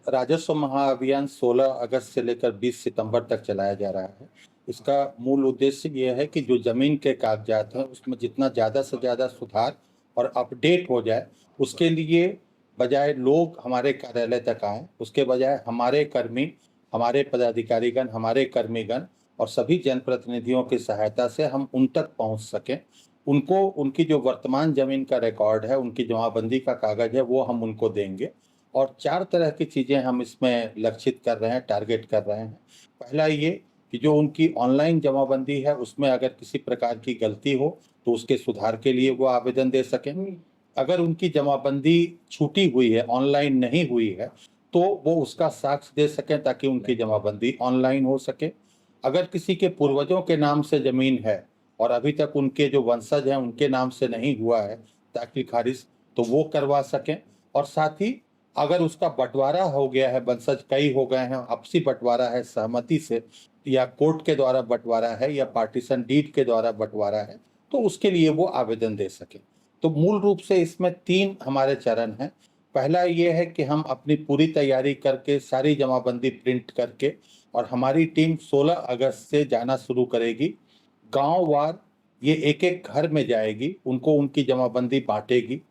राजस्व महाअभियान 16 अगस्त से लेकर 20 सितंबर तक चलाया जा रहा है। इसका मूल उद्देश्य ये है कि जो ज़मीन के कागज़ात हैं, उसमें जितना ज़्यादा से ज़्यादा सुधार और अपडेट हो जाए, उसके लिए बजाय लोग हमारे कार्यालय तक आएँ, उसके बजाय हमारे कर्मी, हमारे पदाधिकारीगण, हमारे कर्मीगण और सभी जनप्रतिनिधियों की सहायता से हम उन तक पहुँच सकें। उनको उनकी जो वर्तमान ज़मीन का रिकॉर्ड है, उनकी जमाबंदी का कागज़ है, वो हम उनको देंगे। और 4 तरह की चीज़ें हम इसमें लक्षित कर रहे हैं, टारगेट कर रहे हैं। पहला ये कि जो उनकी ऑनलाइन जमाबंदी है, उसमें अगर किसी प्रकार की गलती हो, तो उसके सुधार के लिए वो आवेदन दे सकें। अगर उनकी जमाबंदी छूटी हुई है, ऑनलाइन नहीं हुई है, तो वो उसका साक्ष्य दे सकें ताकि उनकी जमाबंदी ऑनलाइन हो सके। अगर किसी के पूर्वजों के नाम से ज़मीन है और अभी तक उनके जो वंशज हैं, उनके नाम से नहीं हुआ है दाखिल-खारिज, तो वो करवा सकें। और साथ ही अगर उसका बँटवारा हो गया है, वंशज कई हो गए हैं, आपसी बँटवारा है सहमति से या कोर्ट के द्वारा बँटवारा है या पार्टीशन डीड के द्वारा बँटवारा है, तो उसके लिए वो आवेदन दे सकें। तो मूल रूप से इसमें 3 हमारे चरण हैं। पहला ये है कि हम अपनी पूरी तैयारी करके सारी जमाबंदी प्रिंट करके और हमारी टीम 16 अगस्त से जाना शुरू करेगी। गाँव-वार ये एक-एक घर में जाएगी, उनको उनकी जमाबंदी बाँटेगी।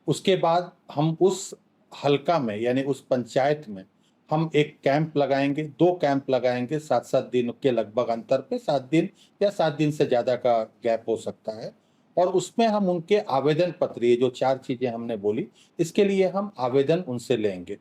उसके बाद हम उस हलका में यानी उस पंचायत में हम एक कैंप लगाएँगे, 2 कैंप लगाएँगे 7-7 दिन के लगभग अंतर पे, 7 दिन या 7 दिन से ज़्यादा का गैप हो सकता है। और उसमें हम उनके आवेदन पत्र, ये जो 4 चीज़ें हमने बोली, इसके लिए हम आवेदन उनसे लेंगे।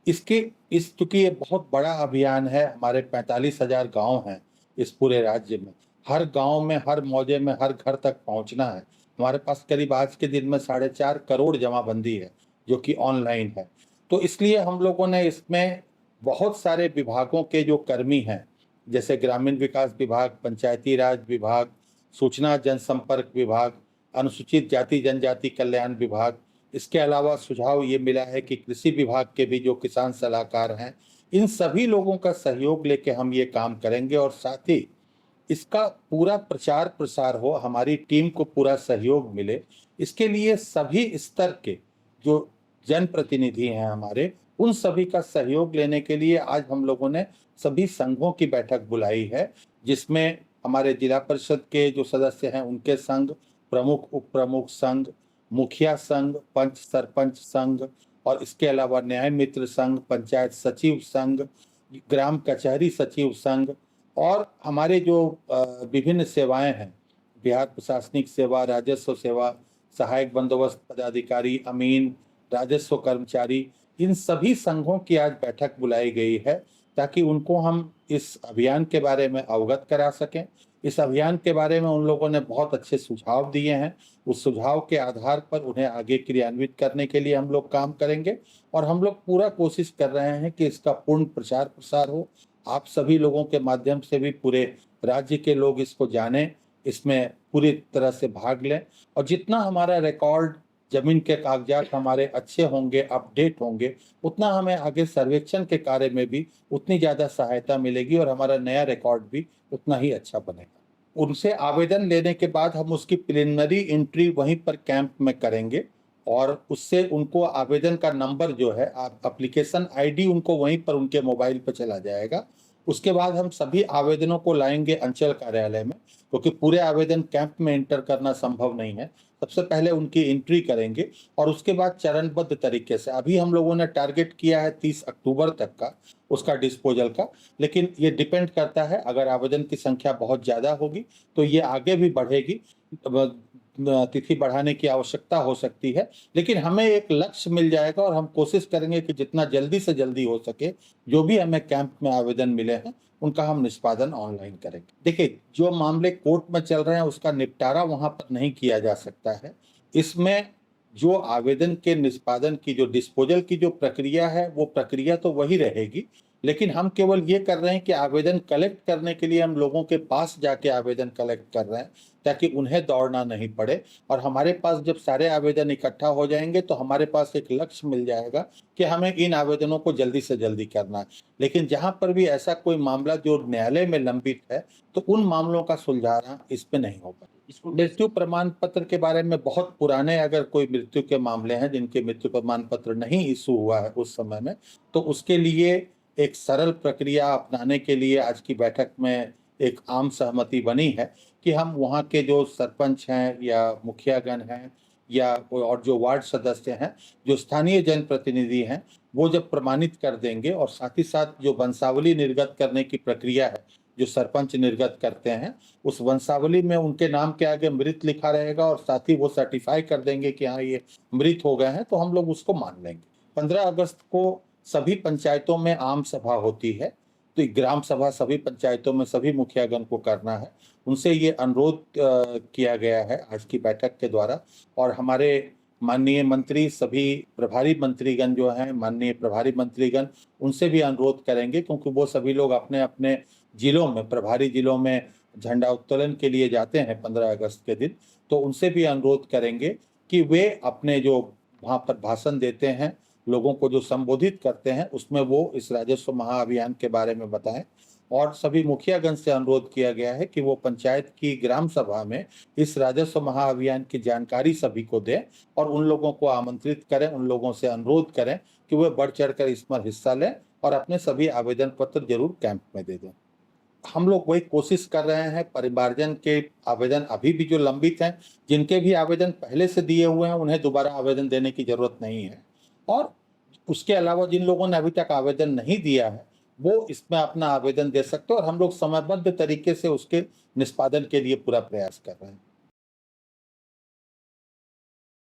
इसके इस चूँकि ये बहुत बड़ा अभियान है, हमारे 45,000 गाँव हैं इस पूरे राज्य में। हर गाँव में, हर मोहल्ले में, हर घर तक पहुँचना है। हमारे पास करीब आज के दिन में 4.5 करोड़ जमाबंदी है, जो कि ऑनलाइन है। तो इसलिए हम लोगों ने इसमें बहुत सारे विभागों के जो कर्मी हैं, जैसे ग्रामीण विकास विभाग, पंचायती राज विभाग, सूचना जनसंपर्क विभाग, अनुसूचित जाति जनजाति कल्याण विभाग, इसके अलावा सुझाव ये मिला है कि कृषि विभाग के भी जो किसान सलाहकार हैं, इन सभी लोगों का सहयोग लेके हम ये काम करेंगे और साथ ही इसका पूरा प्रचार-प्रसार हो, हमारी टीम को पूरा सहयोग मिले। इसके लिए सभी स्तर के जो जनप्रतिनिधि हैं हमारे, उन सभी का सहयोग लेने के लिए आज हम लोगों ने सभी संघों की बैठक बुलाई है, जिसमें हमारे जिला परिषद के जो सदस्य हैं, उनके संघ, प्रमुख, उप-प्रमुख संघ, मुखिया संघ, पंच सरपंच संघ और इसके अलावा न्याय मित्र संघ, पंचायत सचिव संघ, ग्राम कचहरी सचिव संघ और हमारे जो विभिन्न सेवाएँ हैं, बिहार प्रशासनिक सेवा, राजस्व सेवा, सहायक बंदोबस्त पदाधिकारी, अमीन, राजस्व कर्मचारी, इन सभी संघों की आज बैठक बुलाई गई है, ताकि उनको हम इस अभियान के बारे में अवगत करा सकें। इस अभियान के बारे में उन लोगों ने बहुत अच्छे सुझाव दिए हैं। उस सुझाव के आधार पर उन्हें आगे क्रियान्वित करने के लिए हम लोग काम करेंगे और हम लोग पूरा कोशिश कर रहे हैं कि इसका पूर्ण प्रचार-प्रसार हो। आप सभी लोगों के माध्यम से भी पूरे राज्य के लोग इसको जानें, इसमें पूरी तरह से भाग लें और जितना हमारा रिकॉर्ड, ज़मीन के कागज़ात हमारे अच्छे होंगे, अपडेट होंगे, उतना हमें आगे सर्वेक्षण के कार्य में भी उतनी ज़्यादा सहायता मिलेगी और हमारा नया रिकॉर्ड भी उतना ही अच्छा बनेगा। उनसे आवेदन लेने के बाद हम उसकी प्रिलिमिनरी एंट्री वहीं पर कैंप में करेंगे और उससे उनको आवेदन का नंबर जो है एप्लीकेशन आईडी उनको वहीं पर उनके मोबाइल पे चला जाएगा। उसके बाद हम सभी आवेदनों को लाएँगे अंचल कार्यालय में, क्योंकि पूरे आवेदन कैंप में एंटर करना संभव नहीं है। सबसे पहले उनकी एंट्री करेंगे और उसके बाद चरणबद्ध तरीके से, अभी हम लोगों ने टारगेट किया है 30 अक्टूबर तक का उसका डिस्पोज़ल का, लेकिन ये डिपेंड करता है, अगर आवेदन की संख्या बहुत ज़्यादा होगी, तो ये आगे भी बढ़ेगी। तिथि बढ़ाने की आवश्यकता हो सकती है, लेकिन हमें एक लक्ष्य मिल जाएगा और हम कोशिश करेंगे कि जितना जल्दी से जल्दी हो सके, जो भी हमें कैंप में आवेदन मिले हैं, उनका हम निष्पादन ऑनलाइन करेंगे। देखिए, जो मामले कोर्ट में चल रहे हैं, उसका निपटारा वहाँ पर नहीं किया जा सकता है। इसमें जो आवेदन के निष्पादन की, जो डिस्पोज़ल की जो प्रक्रिया है, वो प्रक्रिया तो वही रहेगी, लेकिन हम केवल ये कर रहे हैं कि आवेदन कलेक्ट करने के लिए हम लोगों के पास जाके आवेदन कलेक्ट कर रहे हैं, ताकि उन्हें दौड़ना नहीं पड़े और हमारे पास जब सारे आवेदन इकट्ठा हो जाएँगे, तो हमारे पास एक लक्ष्य मिल जाएगा कि हमें इन आवेदनों को जल्दी से जल्दी करना है। लेकिन जहाँ पर भी ऐसा कोई मामला जो न्यायालय में लंबित है, तो उन मामलों का सुलझाना इस पे नहीं हो पाएगा। इसको मृत्यु प्रमाण पत्र के बारे में बहुत पुराने अगर कोई मृत्यु के मामले हैं जिनके मृत्यु प्रमाण पत्र नहीं इशू हुआ है उस समय में, तो उसके लिए एक सरल प्रक्रिया अपनाने के लिए आज की बैठक में एक आम सहमति बनी है कि हम वहाँ के जो सरपंच हैं या मुखियागण हैं या कोई और जो वार्ड सदस्य हैं, जो स्थानीय जनप्रतिनिधि हैं, वो जब प्रमाणित कर देंगे और साथ ही साथ जो वंशावली निर्गत करने की प्रक्रिया है, जो सरपंच निर्गत करते हैं, उस वंशावली में उनके नाम के आगे मृत लिखा रहेगा और साथ ही वो सर्टिफाई कर देंगे कि हाँ ये मृत हो गए हैं, तो हम लोग उसको मान लेंगे। 15 अगस्त को सभी पंचायतों में आम सभा होती है, तो ये ग्राम सभा सभी पंचायतों में सभी मुखियागण को करना है। उनसे ये अनुरोध किया गया है आज की बैठक के द्वारा और हमारे माननीय मंत्री सभी प्रभारी मंत्रीगण जो हैं, माननीय प्रभारी मंत्रीगण, उनसे भी अनुरोध करेंगे क्योंकि वो सभी लोग अपने-अपने जिलों में, प्रभारी जिलों में झंडा उत्तोलन के लिए जाते हैं 15 अगस्त के दिन, तो उनसे भी अनुरोध करेंगे कि वे अपने जो वहाँ पर भाषण देते हैं, लोगों को जो संबोधित करते हैं, उसमें वो इस राजस्व महाअभियान के बारे में बताएं और सभी मुखियागण से अनुरोध किया गया है कि वो पंचायत की ग्राम सभा में इस राजस्व महाअभियान की जानकारी सभी को दें और उन लोगों को आमंत्रित करें, उन लोगों से अनुरोध करें कि वे बढ़ चढ़कर इसमें हिस्सा लें और अपने सभी आवेदन पत्र जरूर कैंप में दे दें। हम लोग वही कोशिश कर रहे हैं, परिवारजन के आवेदन अभी भी जो लंबित हैं, जिनके भी आवेदन पहले से दिए हुए हैं, उन्हें दोबारा आवेदन देने की ज़रूरत नहीं है और उसके अलावा जिन लोगों ने अभी तक आवेदन नहीं दिया है, वो इसमें अपना आवेदन दे सकते हैं और हम लोग समयबद्ध तरीके से उसके निष्पादन के लिए पूरा प्रयास कर रहे हैं।